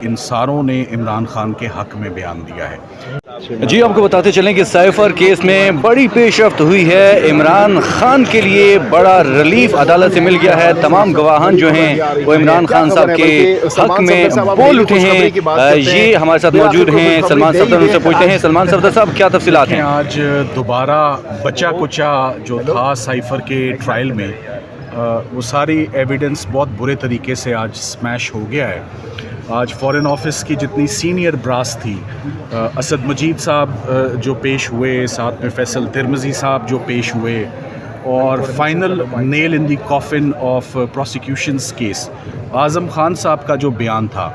ان ساروں نے عمران خان کے حق میں بیان دیا ہے۔ جی آپ کو بتاتے چلیں کہ سائفر کیس میں بڑی پیش رفت ہوئی ہے۔ عمران خان کے لیے بڑا ریلیف عدالت سے مل گیا ہے۔ تمام گواہان جو ہیں وہ عمران خان صاحب کے حق میں بول اٹھے ہیں۔ یہ ہمارے ساتھ موجود ہیں سلمان صفدر، ان سے پوچھتے ہیں سلمان صفدر صاحب کیا تفصیلات ہیں؟ آج دوبارہ بچا کچا جو تھا سائفر کے ٹرائل میں وہ ساری ایویڈنس بہت برے طریقے سے آج سمیش ہو گیا ہے۔ آج فارن آفس کی جتنی سینئر براس تھی، اسد مجید صاحب جو پیش ہوئے، ساتھ میں فیصل ترمزی صاحب جو پیش ہوئے، اور final nail in the coffin of prosecutions case Azam Khan صاحب کا جو بیان تھا،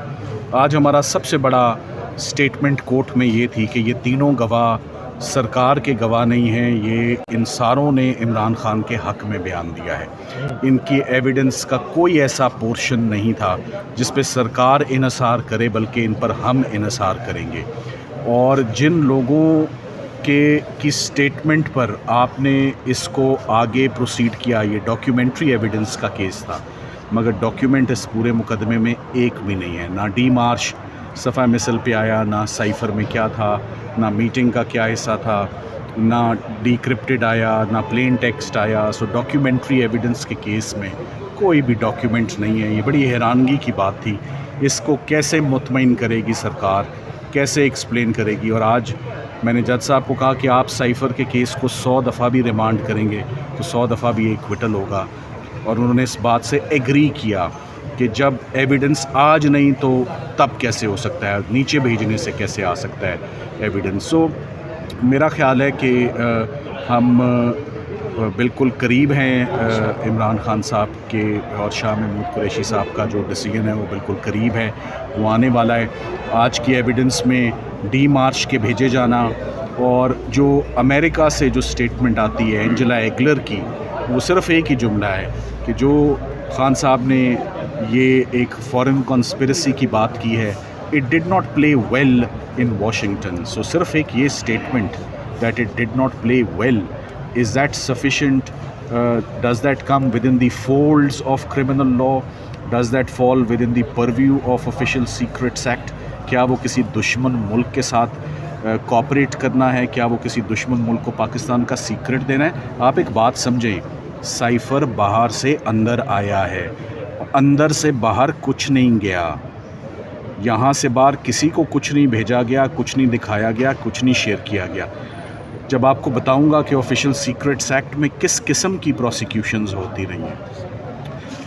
آج ہمارا سب سے بڑا سٹیٹمنٹ کورٹ میں یہ تھی کہ یہ تینوں گواہ سرکار کے گواہ نہیں ہیں، یہ ان ساروں نے عمران خان کے حق میں بیان دیا ہے۔ ان کی ایویڈنس کا کوئی ایسا پورشن نہیں تھا جس پہ سرکار انحصار کرے، بلکہ ان پر ہم انحصار کریں گے۔ اور جن لوگوں کی سٹیٹمنٹ پر آپ نے اس کو آگے پروسیڈ کیا، یہ ڈاکیومنٹری ایویڈنس کا کیس تھا، مگر ڈاکیومنٹ اس پورے مقدمے میں ایک بھی نہیں ہے۔ نہ ڈی مارش صفحہ مثل پہ آیا، نہ سائفر میں کیا تھا، نہ میٹنگ کا کیا حصہ تھا، نہ ڈیکرپٹڈ آیا، نہ پلین ٹیکسٹ آیا۔ سو ڈاکیومنٹری ایویڈنس کے کیس میں کوئی بھی ڈاکیومنٹ نہیں ہے۔ یہ بڑی حیرانگی کی بات تھی۔ اس کو کیسے مطمئن کرے گی سرکار، کیسے ایکسپلین کرے گی؟ اور آج میں نے جج صاحب کو کہا کہ آپ سائفر کے کیس کو 100 دفعہ بھی ریمانڈ کریں گے تو 100 دفعہ بھی ایکویٹل ہوگا، اور انہوں نے اس بات سے ایگری کیا کہ جب ایویڈنس آج نہیں تو تب کیسے ہو سکتا ہے، نیچے بھیجنے سے کیسے آ سکتا ہے ایویڈنس۔ سو میرا خیال ہے کہ ہم بالکل قریب ہیں عمران خان صاحب کے، اور شاہ محمود قریشی صاحب کا جو ڈیسیجن ہے وہ بالکل قریب ہے، وہ آنے والا ہے۔ آج کی ایویڈنس میں ڈی مارش کے بھیجے جانا، اور جو امریکہ سے جو سٹیٹمنٹ آتی ہے اینجلا ایگلر کی، وہ صرف ایک ہی جملہ ہے کہ جو خان صاحب نے یہ ایک فورن کانسپریسی کی بات کی ہے، it did not play well in Washington. So صرف ایک یہ statement that it did not play well, is that sufficient? Does that come within the folds of criminal law? Does that fall within the purview of Official Secrets Act? کیا وہ کسی دشمن ملک کے ساتھ cooperate کرنا ہے؟ کیا وہ کسی دشمن ملک کو پاکستان کا سیکرٹ دینا ہے؟ آپ ایک بات سمجھیں، سائفر باہر سے اندر آیا ہے، اندر سے باہر کچھ نہیں گیا، یہاں سے باہر کسی کو کچھ نہیں بھیجا گیا، کچھ نہیں دکھایا گیا، کچھ نہیں شیئر کیا گیا۔ جب آپ کو بتاؤں گا کہ آفیشیل سیکرٹس ایکٹ میں کس قسم کی پروسیکیوشنز ہوتی رہی ہیں،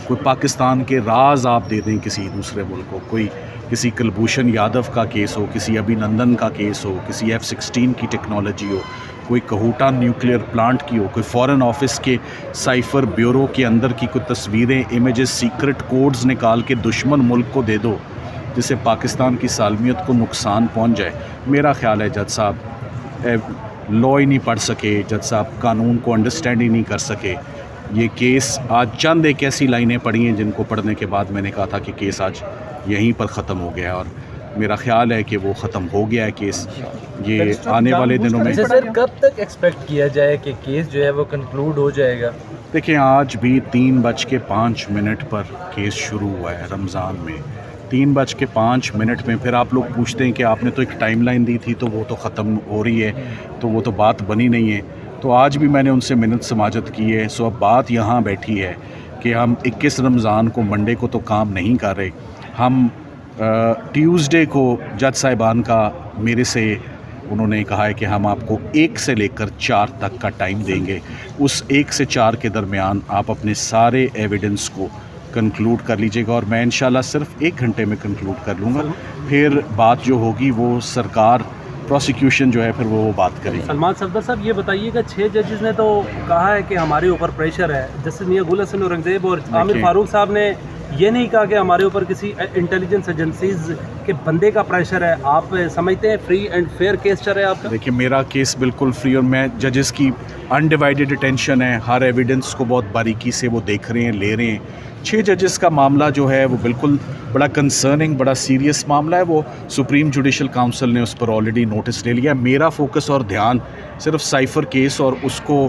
کوئی پاکستان کے راز آپ دے دیں کسی دوسرے ملک کو، کوئی کسی کلبھوشن یادو کا کیس ہو، کسی ابھی نندن کا کیس ہو، کسی F-16 کی ٹیکنالوجی ہو، کوئی کہوٹا نیوکلیئر پلانٹ کی ہو، کوئی فارن آفس کے سائفر بیورو کے اندر کی کوئی تصویریں، امیجز، سیکرٹ کوڈز نکال کے دشمن ملک کو دے دو جس سے پاکستان کی سالمیت کو نقصان پہنچ جائے۔ میرا خیال ہے جج صاحب لا ہی نہیں پڑھ سکے، جج صاحب قانون کو انڈرسٹینڈ ہی نہیں کر سکے۔ یہ کیس آج چند ایک ایسی لائنیں پڑھی ہیں جن کو پڑھنے کے بعد میں نے کہا تھا کہ کیس آج یہیں پر ختم ہو گیا، اور میرا خیال ہے کہ وہ ختم ہو گیا ہے کیس۔ یہ آنے والے دنوں میں سر کب تک ایکسپیکٹ کیا جائے کہ کیس جو ہے وہ کنکلوڈ ہو جائے گا؟ دیکھیں، آج بھی 3:05 پر کیس شروع ہوا ہے رمضان میں، 3:05 میں پھر آپ لوگ پوچھتے ہیں کہ آپ نے تو ایک ٹائم لائن دی تھی تو وہ تو ختم ہو رہی ہے، تو وہ تو بات بنی نہیں ہے۔ تو آج بھی میں نے ان سے منت سماجت کی ہے۔ سو اب بات یہاں بیٹھی ہے کہ ہم 21 رمضان کو منڈے کو تو کام نہیں کر رہے، ہم ٹیوزڈے کو جج صاحبان کا میرے سے انہوں نے کہا ہے کہ ہم آپ کو 1 سے لے کر 4 تک کا ٹائم دیں گے۔ اس 1 سے 4 کے درمیان آپ اپنے سارے ایویڈنس کو کنکلوڈ کر لیجیے گا، اور میں انشاءاللہ صرف 1 گھنٹے میں کنکلوڈ کر لوں گا۔ پھر بات جو ہوگی وہ سرکار، پروسیکیوشن جو ہے پھر وہ بات کرے گی۔ سلمان صفدر صاحب یہ بتائیے کہ 6 ججز نے تو کہا ہے کہ ہمارے اوپر پریشر ہے، جسٹس میاں گل حسن اورنگزیب اور عامر فاروق صاحب نے یہ نہیں کہا کہ ہمارے اوپر کسی انٹیلیجنس ایجنسیز کے بندے کا پریشر ہے۔ آپ سمجھتے ہیں فری اینڈ فیئر کیس چل رہا ہے آپ کا؟ دیکھیے، میرا کیس بالکل فری، اور میں ججز کی انڈیوائیڈڈ اٹینشن ہے، ہر ایویڈنس کو بہت باریکی سے وہ دیکھ رہے ہیں، لے رہے ہیں۔ 6 ججز کا معاملہ جو ہے وہ بالکل بڑا کنسرننگ، بڑا سیریس معاملہ ہے، وہ سپریم جوڈیشل کاؤنسل نے اس پر آلریڈی نوٹس لے لیا۔ میرا فوکس اور دھیان صرف سائفر کیس اور اس کو